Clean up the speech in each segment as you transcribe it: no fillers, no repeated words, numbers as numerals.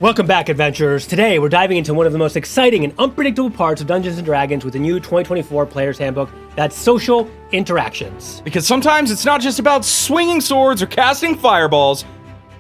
Welcome back, adventurers. Today, we're diving into one of the most exciting and unpredictable parts of Dungeons & Dragons with the new 2024 Player's Handbook, that's social interactions. Because sometimes it's not just about swinging swords or casting fireballs,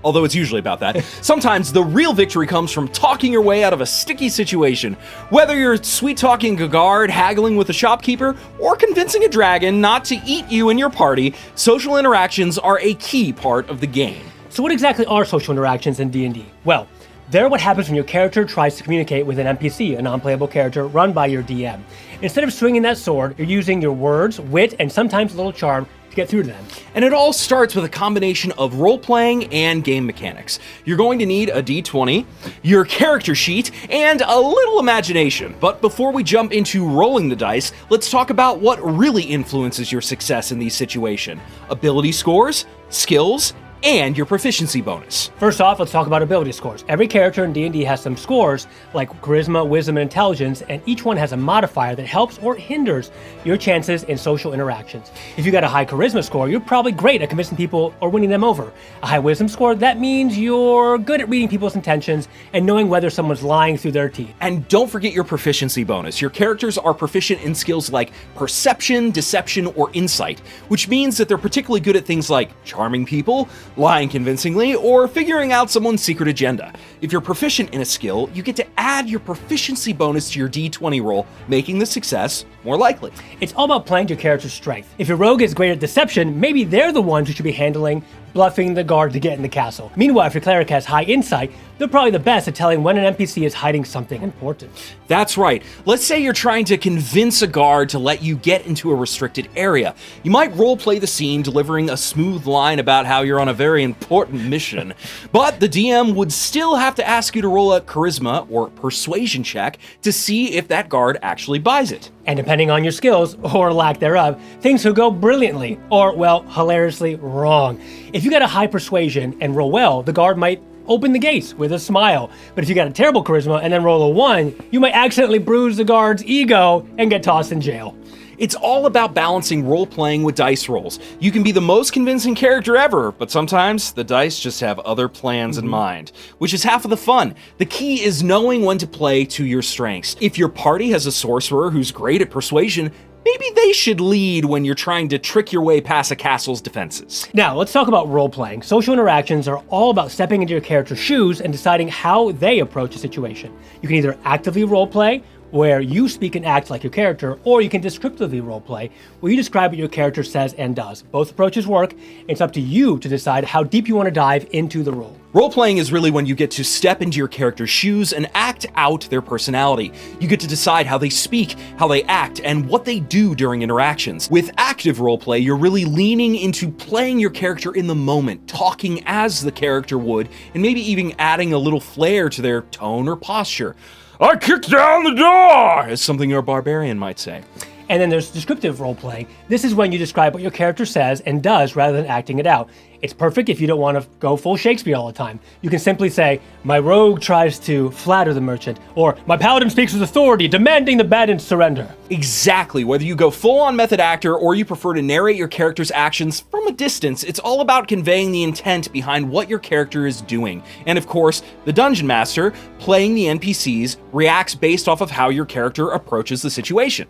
although it's usually about that. Sometimes the real victory comes from talking your way out of a sticky situation. Whether you're sweet-talking a guard, haggling with a shopkeeper, or convincing a dragon not to eat you and your party, social interactions are a key part of the game. So what exactly are social interactions in D&D? Well, they're what happens when your character tries to communicate with an NPC, a non-playable character run by your DM. Instead of swinging that sword, you're using your words, wit, and sometimes a little charm to get through to them. And it all starts with a combination of role-playing and game mechanics. You're going to need a d20, your character sheet, and a little imagination. But before we jump into rolling the dice, let's talk about what really influences your success in these situations. Ability scores, skills, and your proficiency bonus. First off, let's talk about ability scores. Every character in D&D has some scores, like charisma, wisdom, and intelligence, and each one has a modifier that helps or hinders your chances in social interactions. If you got a high charisma score, you're probably great at convincing people or winning them over. A high wisdom score, that means you're good at reading people's intentions and knowing whether someone's lying through their teeth. And don't forget your proficiency bonus. Your characters are proficient in skills like perception, deception, or insight, which means that they're particularly good at things like charming people, lying convincingly, or figuring out someone's secret agenda. If you're proficient in a skill, you get to add your proficiency bonus to your d20 roll, making the success more likely. It's all about playing to your character's strength. If your rogue is great at deception, maybe they're the ones who should be handling bluffing the guard to get in the castle. Meanwhile, if your cleric has high insight, they're probably the best at telling when an NPC is hiding something important. That's right. Let's say you're trying to convince a guard to let you get into a restricted area. You might roleplay the scene, delivering a smooth line about how you're on a very important mission, but the DM would still have to ask you to roll a charisma or persuasion check to see if that guard actually buys it. And depending on your skills, or lack thereof, things could go brilliantly, or, well, hilariously wrong. If you got a high persuasion and roll well, the guard might open the gates with a smile. But if you got a terrible charisma and then roll a 1, you might accidentally bruise the guard's ego and get tossed in jail. It's all about balancing role-playing with dice rolls. You can be the most convincing character ever, but sometimes the dice just have other plans in mind, which is half of the fun. The key is knowing when to play to your strengths. If your party has a sorcerer who's great at persuasion, maybe they should lead when you're trying to trick your way past a castle's defenses. Now, let's talk about role-playing. Social interactions are all about stepping into your character's shoes and deciding how they approach a situation. You can either actively role-play, where you speak and act like your character, or you can descriptively roleplay, where you describe what your character says and does. Both approaches work. It's up to you to decide how deep you want to dive into the role. Role-playing is really when you get to step into your character's shoes and act out their personality. You get to decide how they speak, how they act, and what they do during interactions. With active roleplay, you're really leaning into playing your character in the moment, talking as the character would, and maybe even adding a little flair to their tone or posture. "I kicked down the door," is something your barbarian might say. And then there's descriptive role-playing. This is when you describe what your character says and does rather than acting it out. It's perfect if you don't want to go full Shakespeare all the time. You can simply say, "My rogue tries to flatter the merchant," or "My paladin speaks with authority, demanding the bandit's surrender." Exactly. Whether you go full-on method actor or you prefer to narrate your character's actions from a distance, it's all about conveying the intent behind what your character is doing. And of course, the Dungeon Master, playing the NPCs, reacts based off of how your character approaches the situation.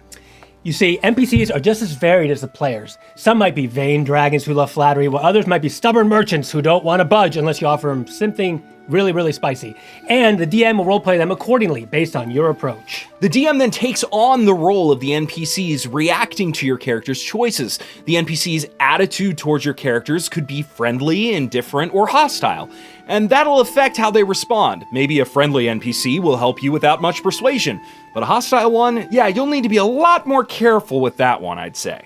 You see, NPCs are just as varied as the players. Some might be vain dragons who love flattery, while others might be stubborn merchants who don't want to budge unless you offer them something really, really spicy. And the DM will roleplay them accordingly based on your approach. The DM then takes on the role of the NPCs, reacting to your character's choices. The NPC's attitude towards your characters could be friendly, indifferent, or hostile. And that'll affect how they respond. Maybe a friendly NPC will help you without much persuasion, but a hostile one, yeah, you'll need to be a lot more careful with that one, I'd say.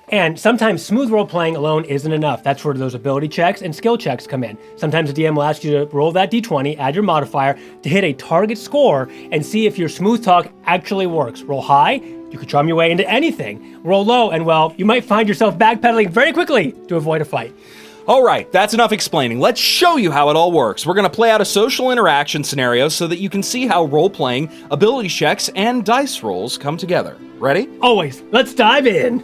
And sometimes smooth role-playing alone isn't enough. That's where those ability checks and skill checks come in. Sometimes the DM will ask you to roll that d20, add your modifier to hit a target score, and see if your smooth talk actually works. Roll high, you can charm your way into anything. Roll low, and well, you might find yourself backpedaling very quickly to avoid a fight. All right, that's enough explaining. Let's show you how it all works. We're going to play out a social interaction scenario so that you can see how role-playing, ability checks, and dice rolls come together. Ready? Always. Let's dive in.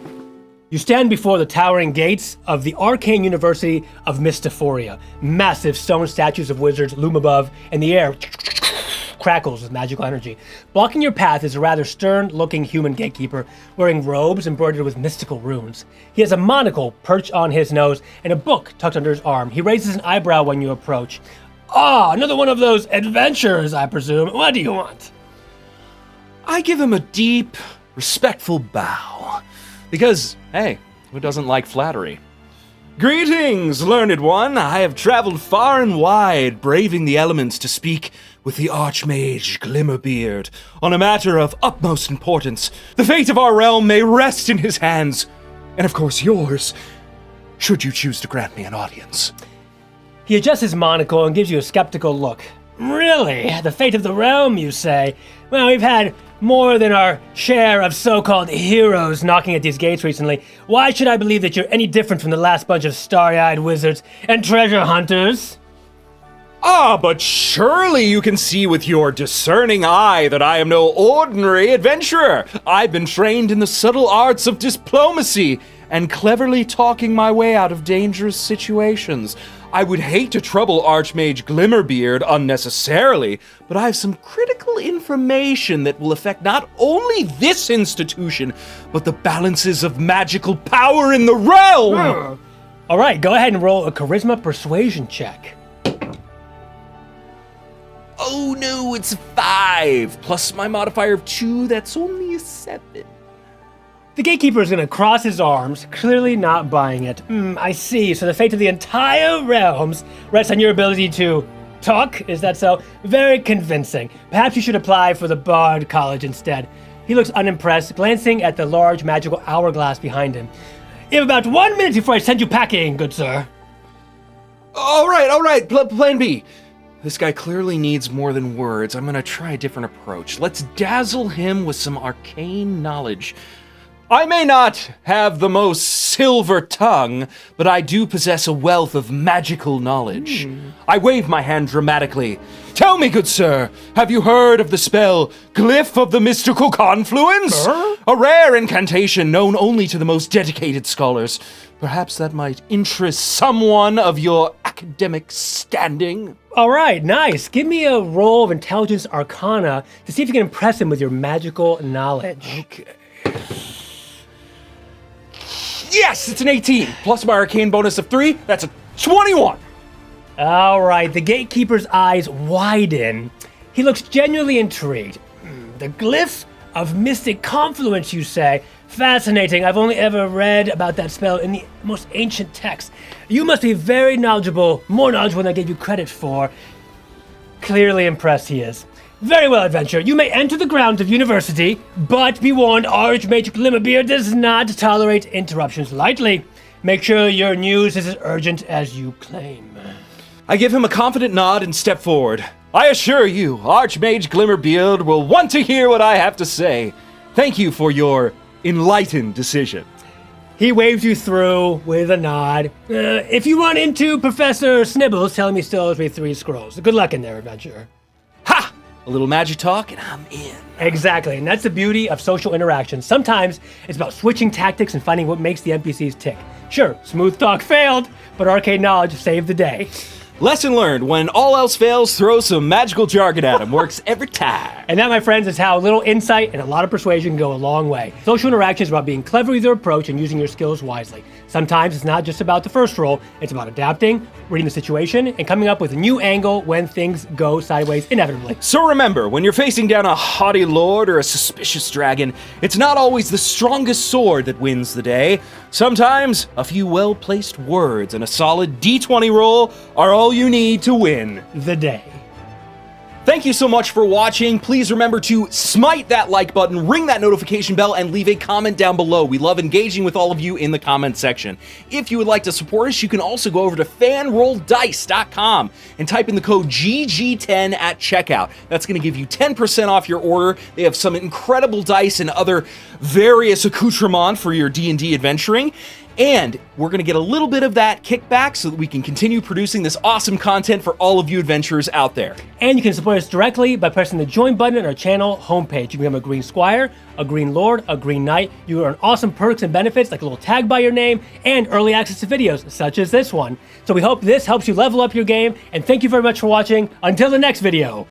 You stand before the towering gates of the Arcane University of Mystaphoria. Massive stone statues of wizards loom above, and the air crackles with magical energy. Blocking your path is a rather stern-looking human gatekeeper wearing robes embroidered with mystical runes. He has a monocle perched on his nose and a book tucked under his arm. He raises an eyebrow when you approach. Ah, another one of those adventurers, I presume. What do you want? I give him a deep, respectful bow. Because, hey, who doesn't like flattery? Greetings, learned one. I have traveled far and wide, braving the elements to speak with the Archmage Glimmerbeard on a matter of utmost importance. The fate of our realm may rest in his hands, and of course yours, should you choose to grant me an audience. He adjusts his monocle and gives you a skeptical look. Really? The fate of the realm, you say? Well, we've had more than our share of so-called heroes knocking at these gates recently. Why should I believe that you're any different from the last bunch of starry-eyed wizards and treasure hunters? Ah, but surely you can see with your discerning eye that I am no ordinary adventurer. I've been trained in the subtle arts of diplomacy and cleverly talking my way out of dangerous situations. I would hate to trouble Archmage Glimmerbeard unnecessarily, but I have some critical information that will affect not only this institution, but the balances of magical power in the realm! All right, go ahead and roll a charisma persuasion check. Oh no, it's 5, plus my modifier of 2, that's only a 7. The gatekeeper is going to cross his arms, clearly not buying it. I see. So the fate of the entire realms rests on your ability to talk? Is that so? Very convincing. Perhaps you should apply for the Bard College instead. He looks unimpressed, glancing at the large magical hourglass behind him. You have about 1 minute before I send you packing, good sir. All right, plan B. This guy clearly needs more than words. I'm going to try a different approach. Let's dazzle him with some arcane knowledge. I may not have the most silver tongue, but I do possess a wealth of magical knowledge. I wave my hand dramatically. Tell me, good sir, have you heard of the spell Glyph of the Mystical Confluence? A rare incantation known only to the most dedicated scholars. Perhaps that might interest someone of your academic standing. All right, nice. Give me a roll of Intelligence Arcana to see if you can impress him with your magical knowledge. Okay. Yes, it's an 18, plus my arcane bonus of 3, that's a 21. All right, the gatekeeper's eyes widen. He looks genuinely intrigued. The Glyph of Mystic Confluence, you say? Fascinating. I've only ever read about that spell in the most ancient texts. You must be very knowledgeable, more knowledgeable than I gave you credit for. Clearly impressed he is. Very well, adventurer. You may enter the grounds of university, but be warned, Archmage Glimmerbeard does not tolerate interruptions lightly. Make sure your news is as urgent as you claim. I give him a confident nod and step forward. I assure you, Archmage Glimmerbeard will want to hear what I have to say. Thank you for your enlightened decision. He waves you through with a nod. If you run into Professor Snibbles, tell him he still owes me 3 scrolls. Good luck in there, adventurer. Ha! A little magic talk and I'm in. Exactly, and that's the beauty of social interaction. Sometimes it's about switching tactics and finding what makes the NPCs tick. Sure, smooth talk failed, but arcane knowledge saved the day. Lesson learned, when all else fails, throw some magical jargon at him. Works every time. And that, my friends, is how a little insight and a lot of persuasion go a long way. Social interaction is about being clever with your approach and using your skills wisely. Sometimes it's not just about the first roll, it's about adapting, reading the situation, and coming up with a new angle when things go sideways inevitably. So remember, when you're facing down a haughty lord or a suspicious dragon, it's not always the strongest sword that wins the day. Sometimes a few well-placed words and a solid D20 roll are all you need to win The day. Thank you so much for watching. Please remember to smite that like button, ring that notification bell, and leave a comment down below. We love engaging with all of you in the comment section. If you would like to support us, you can also go over to fanrolldice.com and type in the code GG10 at checkout. That's going to give you 10% off your order. They have some incredible dice and other various accoutrements for your D&D adventuring. And we're going to get a little bit of that kickback so that we can continue producing this awesome content for all of you adventurers out there. And you can support us directly by pressing the join button on our channel homepage. You can become a green squire, a green lord, a green knight. You earn awesome perks and benefits like a little tag by your name and early access to videos such as this one. So we hope this helps you level up your game, and thank you very much for watching. Until the next video.